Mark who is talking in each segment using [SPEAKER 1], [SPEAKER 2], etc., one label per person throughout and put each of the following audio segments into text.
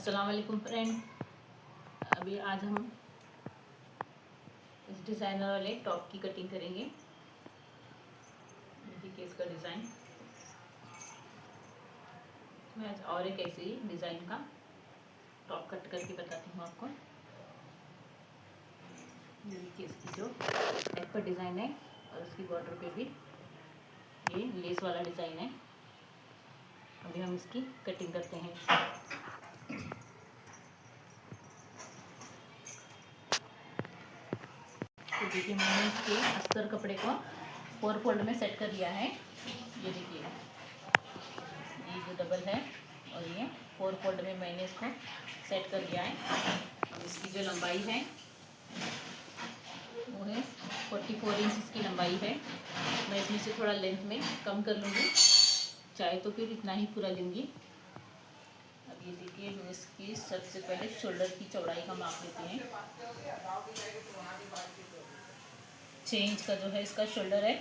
[SPEAKER 1] अस्सलाम वालेकुम फ्रेंड। अभी आज हम इस डिज़ाइनर वाले टॉप की कटिंग करेंगे। देखिए इसका डिज़ाइन। मैं आज और एक ऐसे ही डिज़ाइन का टॉप कट करके बताती हूँ आपको। देखिए इसकी जो नेक पर डिज़ाइन है और उसकी बॉर्डर पे भी ये लेस वाला डिज़ाइन है। अभी हम इसकी कटिंग करते हैं। तो देखिए मैंने इसके अस्तर कपड़े को 4 फोल्ड में सेट कर लिया है। ये देखिए ये जो डबल है और ये 4 फोल्ड में मैंने इसको सेट कर लिया है। अब इसकी जो लंबाई है वो है 44 इंच इसकी लंबाई है। मैं इसमें से थोड़ा लेंथ में कम कर लूँगी, चाहे तो फिर इतना ही पूरा लूँगी। अब ये देखिए हम इसकी सबसे पहले शोल्डर की चौड़ाई का माप लेते हैं। 6 इंच का जो है इसका शोल्डर है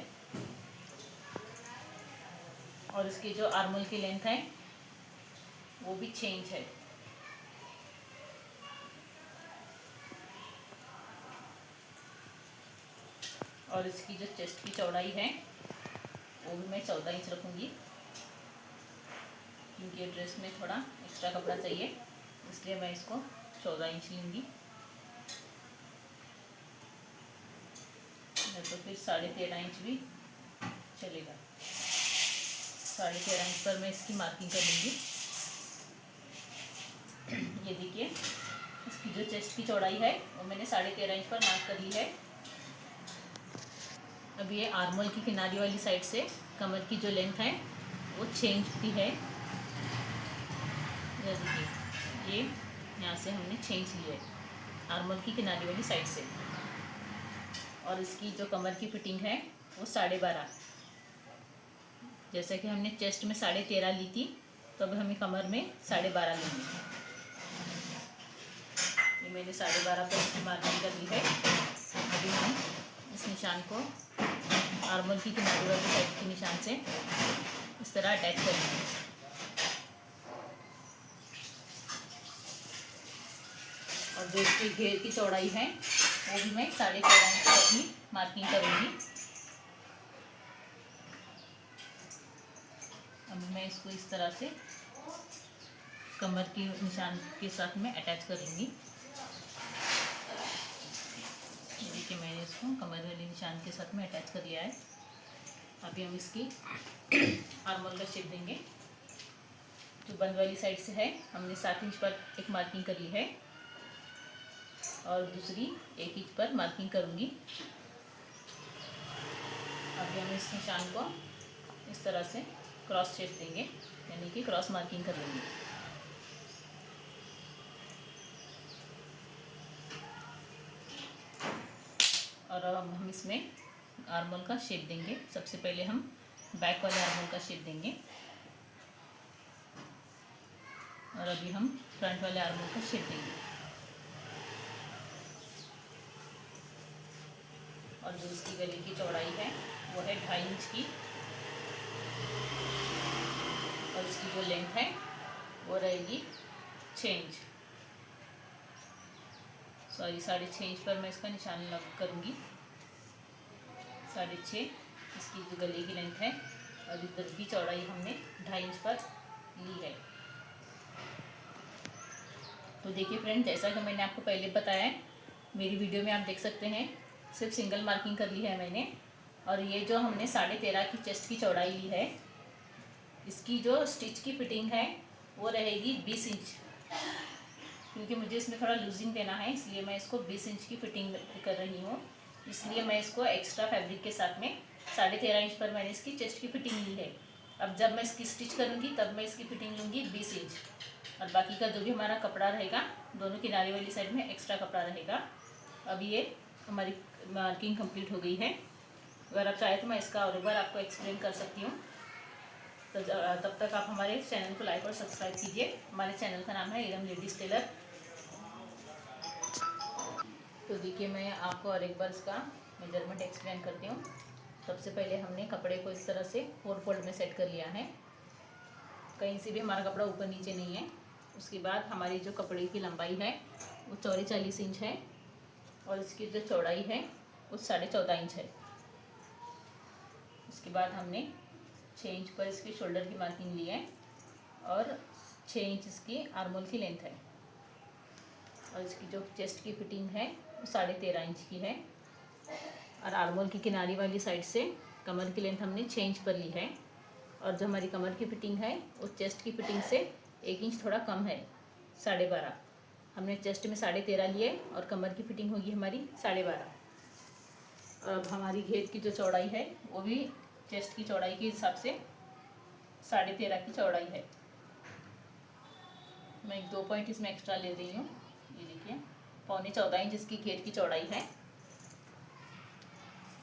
[SPEAKER 1] और इसकी जो आर्मोल की लेंथ है वो भी 6 इंच है। और इसकी जो चेस्ट की चौड़ाई है वो भी मैं 14 इंच रखूँगी, क्योंकि ये ड्रेस में थोड़ा एक्स्ट्रा कपड़ा चाहिए, इसलिए मैं इसको 14 इंच लूँगी। तो फिर 13.5 इंच भी चलेगा। 13.5 इंच पर मैं इसकी मार्किंग कर लूँगी। ये देखिए इसकी जो चेस्ट की चौड़ाई है वो मैंने 13.5 इंच पर मार्क कर ली है। अब ये आर्मोल की किनारी वाली साइड से कमर की जो लेंथ है वो 6 इंच की है। ये देखिए ये यहाँ से हमने 6 इंच ली है आर्मोल की किनारी वाली साइड से। और इसकी जो कमर की फिटिंग है वो 12.5। जैसे कि हमने चेस्ट में 13.5 ली थी, तो अब हमें कमर में 12.5 लेंगे। ये मैंने 12.5 पर इसकी मार्किंग कर ली है। अभी हम इस निशान को आर्मोल की किनारी वाली साइड के निशान से इस तरह अटैच करेंगे। और जो इसकी घेर की चौड़ाई है वो भी मैं 13.5 इंच पर ही मार्किंग करूँगी। अब मैं इसको इस तरह से कमर की निशान के साथ में अटैच करूँगी। देखिए मैंने इसको कमर वाले निशान के साथ में अटैच कर लिया है। अभी हम इसकी आर्मोल का शेप देंगे। जो बंद वाली साइड से है हमने 7 इंच पर एक मार्किंग कर ली है और दूसरी 1 इंच पर मार्किंग करूँगी। अभी हम इस निशान को इस तरह से क्रॉस शेप देंगे, यानी कि क्रॉस मार्किंग कर लेंगे। और अब हम इसमें आर्मोल का शेप देंगे। सबसे पहले हम बैक वाले आर्मोल का शेप देंगे और अभी हम फ्रंट वाले आर्मोल का शेप देंगे। और जो इसकी गले की चौड़ाई है वो है 2.5 इंच की और इसकी जो लेंथ है वो रहेगी 6 इंच। 6.5 इंच पर मैं इसका निशान लग करूँगी। 6.5 इसकी जो गले की लेंथ है और इधर की चौड़ाई हमने 2.5 इंच पर ली है। तो देखिए फ्रेंड, जैसा कि मैंने आपको पहले बताया है, मेरी वीडियो में आप देख सकते हैं सिर्फ सिंगल मार्किंग कर ली है मैंने। और ये जो हमने 13.5 की चेस्ट की चौड़ाई ली है, इसकी जो स्टिच की फिटिंग है वो रहेगी 20 इंच, क्योंकि मुझे इसमें थोड़ा लूजिंग देना है, इसलिए मैं इसको 20 इंच की फिटिंग कर रही हूँ। इसलिए मैं इसको एक्स्ट्रा फैब्रिक के साथ में 13.5 इंच पर मैंने इसकी चेस्ट की फिटिंग ली है। अब जब मैं इसकी स्टिच करूँगी तब मैं इसकी फिटिंग लूँगी 20 इंच और बाकी का जो भी हमारा कपड़ा रहेगा दोनों किनारे वाली साइड में एक्स्ट्रा कपड़ा रहेगा। अब ये हमारी मार्किंग कंप्लीट हो गई है। अगर आप चाहे तो मैं इसका और एक बार आपको एक्सप्लेन कर सकती हूँ। तो तब तक आप हमारे चैनल को लाइक और सब्सक्राइब कीजिए। हमारे चैनल का नाम है इरम लेडीज़ टेलर। तो देखिए मैं आपको और एक बार इसका मेजरमेंट एक्सप्लेन करती हूँ। सबसे पहले हमने कपड़े को इस तरह से 4 फोल्ड में सेट कर लिया है। कहीं से भी हमारा कपड़ा ऊपर नीचे नहीं है। उसके बाद हमारी जो कपड़े की लंबाई है वो 44 इंच है और इसकी जो चौड़ाई है वो 14.5 इंच है। उसके बाद हमने 6 इंच पर इसके शोल्डर की मार्किंग ली है और 6 इंच इसकी आर्मोल की लेंथ है और इसकी जो चेस्ट की फिटिंग है वो 13.5 इंच की है और आर्मोल की किनारी वाली साइड से कमर की लेंथ हमने 6 इंच पर ली है और जो हमारी कमर की फिटिंग है वो चेस्ट की फिटिंग से 1 इंच थोड़ा कम है, 12.5। हमने चेस्ट में 13.5 लिए और कमर की फिटिंग होगी हमारी 12.5। अब हमारी घेर की जो चौड़ाई है वो भी चेस्ट की चौड़ाई के हिसाब से 13.5 की चौड़ाई है। मैं 2 पॉइंट इसमें एक्स्ट्रा ले रही हूँ। ये देखिए 14.25 इंच इसकी घेर की चौड़ाई है।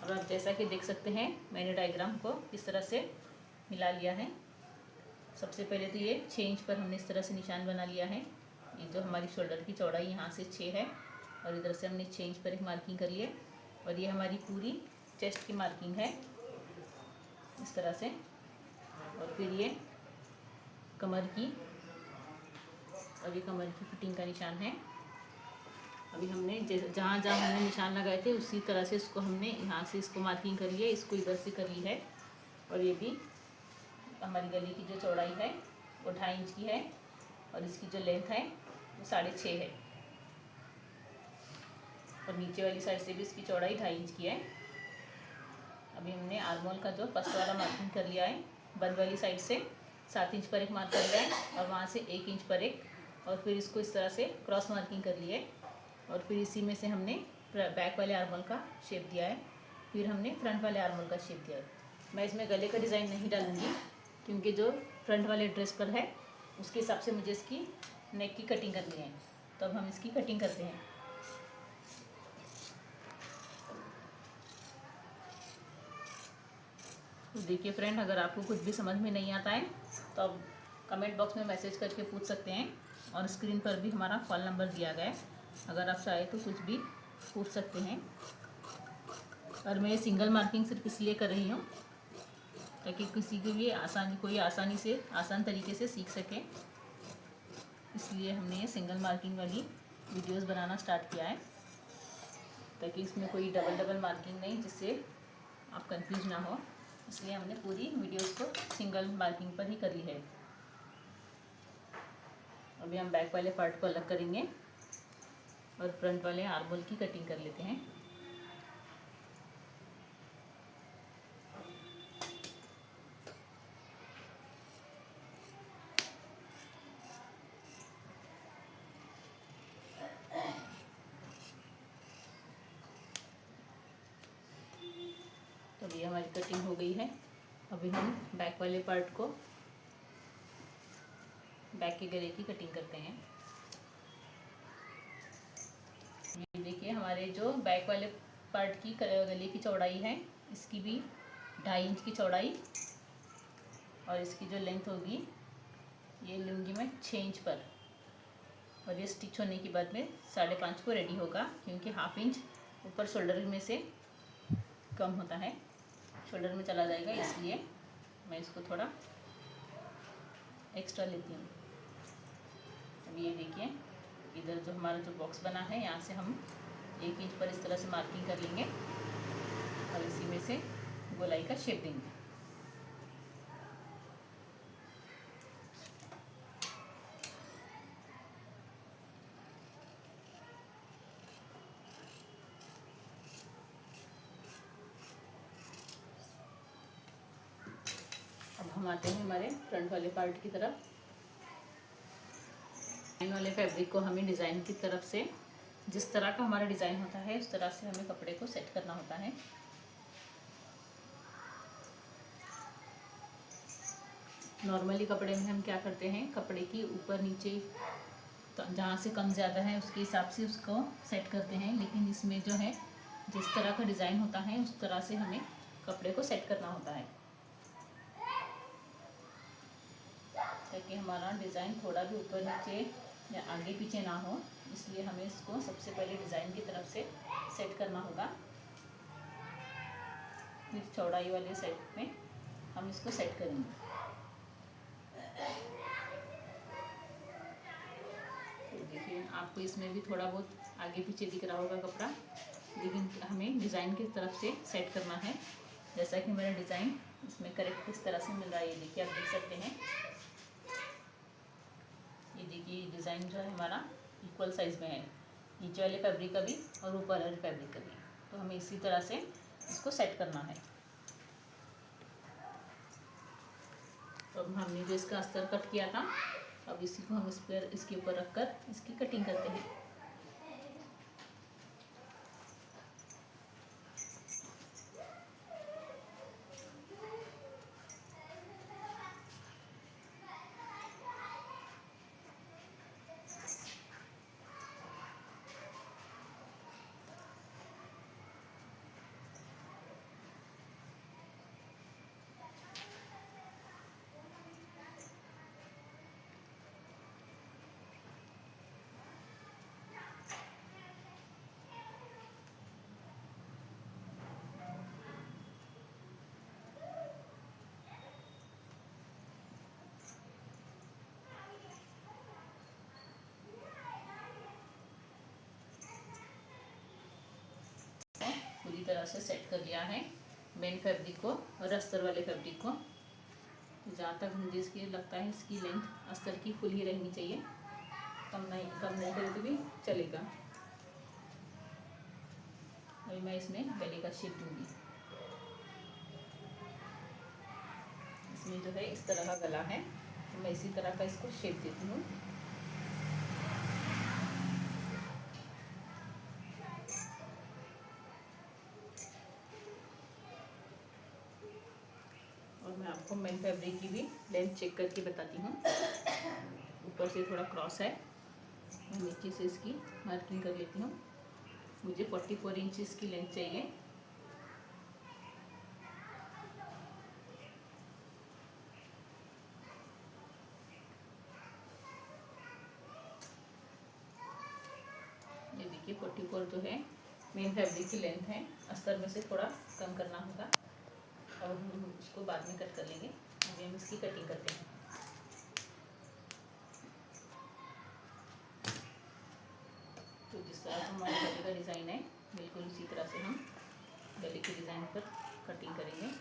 [SPEAKER 1] और आप जैसा कि देख सकते हैं मैंने डायग्राम को किस तरह से मिला लिया है। सबसे पहले तो ये 6 इंच पर हमने इस तरह से निशान बना लिया है। ये जो हमारी शोल्डर की चौड़ाई यहाँ से 6 है और इधर से हमने 6 इंच पर एक मार्किंग कर ली है और ये हमारी पूरी चेस्ट की मार्किंग है इस तरह से। और फिर ये कमर की और ये कमर की फिटिंग का निशान है। अभी हमने जहाँ जहाँ हमने निशान लगाए थे उसी तरह से इसको हमने यहाँ से इसको मार्किंग कर ली है, इसको इधर से कर ली है। और ये भी हमारी गले की जो चौड़ाई है वो 2.5 इंच की है और इसकी जो लेंथ है वो 6.5 है और नीचे वाली साइड से भी इसकी चौड़ाई 2.5 इंच की है। अभी हमने आर्मोल का जो फर्स्ट वाला मार्किंग कर लिया है, बंद वाली साइड से 7 इंच पर एक मार्क कर लिया है और वहाँ से 1 इंच पर एक, और फिर इसको इस तरह से क्रॉस मार्किंग कर ली है और फिर इसी में से हमने बैक वाले आर्मोल का शेप दिया है, फिर हमने फ्रंट वाले आर्मोल का शेप दिया है। मैं इसमें गले का डिज़ाइन नहीं डालूंगी क्योंकि जो फ्रंट वाले ड्रेस पर है उसके हिसाब से मुझे इसकी नेक की कटिंग करनी है। तो अब हम इसकी कटिंग करते हैं। तो देखिए फ्रेंड, अगर आपको कुछ भी समझ में नहीं आता है तो आप कमेंट बॉक्स में मैसेज करके पूछ सकते हैं और स्क्रीन पर भी हमारा कॉल नंबर दिया गया है, अगर आप चाहे तो कुछ भी पूछ सकते हैं। और मैं सिंगल मार्किंग सिर्फ इसलिए कर रही हूँ ताकि किसी को भी कोई आसान तरीके से सीख सके, इसलिए हमने ये सिंगल मार्किंग वाली वीडियोस बनाना स्टार्ट किया है ताकि इसमें कोई डबल मार्किंग नहीं, जिससे आप कंफ्यूज ना हो। इसलिए हमने पूरी वीडियोस को सिंगल मार्किंग पर ही करी है। अभी हम बैक वाले पार्ट को अलग करेंगे और फ्रंट वाले आर्मोल की कटिंग कर लेते हैं। तो ये हमारी कटिंग हो गई है। अभी हम बैक वाले पार्ट को, बैक के गले की कटिंग करते हैं। ये देखिए हमारे जो बैक वाले पार्ट की गले की चौड़ाई है, इसकी भी 2.5 इंच की चौड़ाई और इसकी जो लेंथ होगी ये लूँगी मैं 6 इंच पर। और ये स्टिच होने के बाद में 5.5 को रेडी होगा क्योंकि 1/2 इंच ऊपर शोल्डर में से कम होता है, शोल्डर में चला जाएगा, इसलिए मैं इसको थोड़ा एक्स्ट्रा लेती हूँ। अब ये देखिए इधर जो हमारा जो बॉक्स बना है यहाँ से हम 1 इंच पर इस तरह से मार्किंग कर लेंगे और इसी में से गोलाई का शेप देंगे। अब हम आते हैं हमारे फ्रंट वाले पार्ट की तरफ। डिज़ाइन वाले फैब्रिक को हमें डिज़ाइन की तरफ से जिस तरह का हमारा डिज़ाइन होता है उस तरह से हमें कपड़े को सेट करना होता है। नॉर्मली कपड़े में हम क्या करते हैं, कपड़े की ऊपर नीचे तो जहाँ से कम ज़्यादा है उसके हिसाब से उसको सेट करते हैं, लेकिन इसमें जो है जिस तरह का डिज़ाइन होता है उस तरह से हमें कपड़े को सेट करना होता है ताकि हमारा डिज़ाइन थोड़ा भी ऊपर नीचे या आगे पीछे ना हो। इसलिए हमें इसको सबसे पहले डिज़ाइन की तरफ से सेट करना होगा, फिर चौड़ाई वाले साइड में हम इसको सेट करेंगे। देखिए आपको इसमें भी थोड़ा बहुत आगे पीछे दिख रहा होगा कपड़ा, लेकिन हमें डिज़ाइन की तरफ से सेट करना है। जैसा कि मेरा डिज़ाइन इसमें करेक्ट किस तरह से मिल रहा है, ये देखिए आप देख सकते हैं। ये देखिए डिज़ाइन जो है हमारा इक्वल साइज़ में है, नीचे वाले फैब्रिक का भी और ऊपर वाले फैब्रिक का भी। तो हमें इसी तरह से इसको सेट करना है। तो अब हमने जो इसका अस्तर कट किया था, अब इसी को हम इस पर इसके ऊपर रखकर इसकी कटिंग करते हैं। पूरी तरह से सेट कर लिया है मेन फैब्रिक को और अस्तर वाले फैब्रिक को। जहाँ तक मुझे इसकी लगता है इसकी लेंथ अस्तर की फुल ही रहनी चाहिए, कम नहीं करे तो भी चलेगा। अभी मैं इसमें गले का शेप दूंगी। इसमें जो है इस तरह का गला है, तो मैं इसी तरह का इसको शेप देती हूँ। और मैं आपको मेन फैब्रिक की भी लेंथ चेक करके बताती हूँ। ऊपर से थोड़ा क्रॉस है, मैं नीचे से इसकी मार्किंग कर लेती हूँ। मुझे 44 इंचेस की लेंथ चाहिए। ये देखिए 44 जो है मेन फैब्रिक की लेंथ है। अस्तर में से थोड़ा कम करना होगा और हम उसको बाद में कट कर लेंगे। अभी हम इसकी कटिंग करते हैं। तो जिस तरह से हमारे गले का डिज़ाइन है, बिल्कुल उसी तरह से हम गले के डिज़ाइन पर कटिंग करेंगे।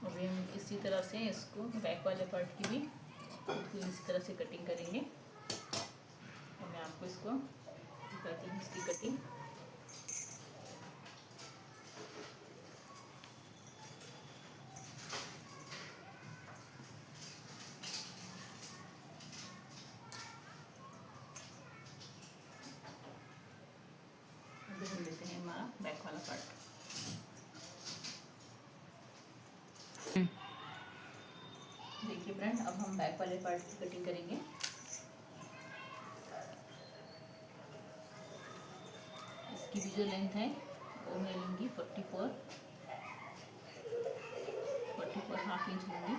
[SPEAKER 1] अभी हम इसी तरह से इसको बैक वाले पार्ट की भी बिल्कुल इसी तरह से कटिंग करेंगे। और मैं आपको इसको दिखाती हूँ इसकी कटिंग। अभी हम लेते हैं हमारा बैक वाला पार्ट। देखिए फ्रेंड, अब हम बैक वाले पार्ट की कटिंग करेंगे। इसकी भी जो लेंथ है वो मैं लूँगी 44 हाफ इंच लूँगी।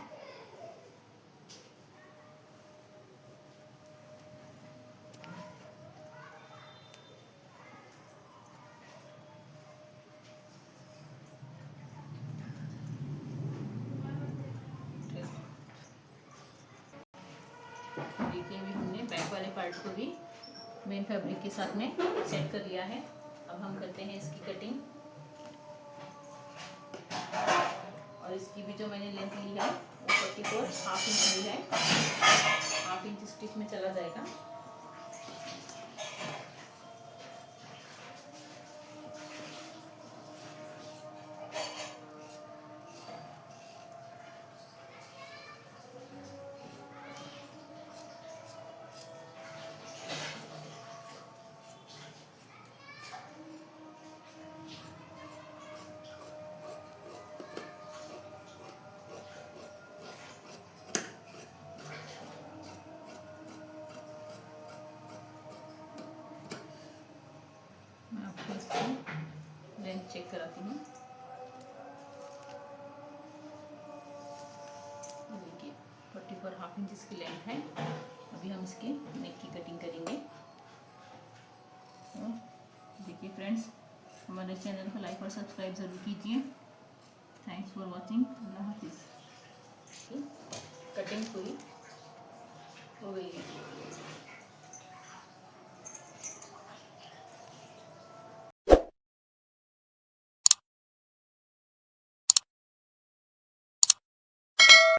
[SPEAKER 1] देखिए अभी हमने बैक वाले पार्ट को भी मेन फैब्रिक के साथ में सेट कर लिया है। अब हम करते हैं इसकी कटिंग। और इसकी भी जो मैंने लेंथ ली है वो 44 हाफ इंच ली है। हाफ इंच स्टिच में चला जाएगा। चेक कराती हूँ। देखिए 44.5 इंच की लेंथ है। अभी हम इसके नेक की कटिंग करेंगे। देखिए फ्रेंड्स, हमारे चैनल को लाइक और सब्सक्राइब ज़रूर कीजिए। Thanks for watching. अल्लाह हाफिज़। कटिंग पूरी हो गई है।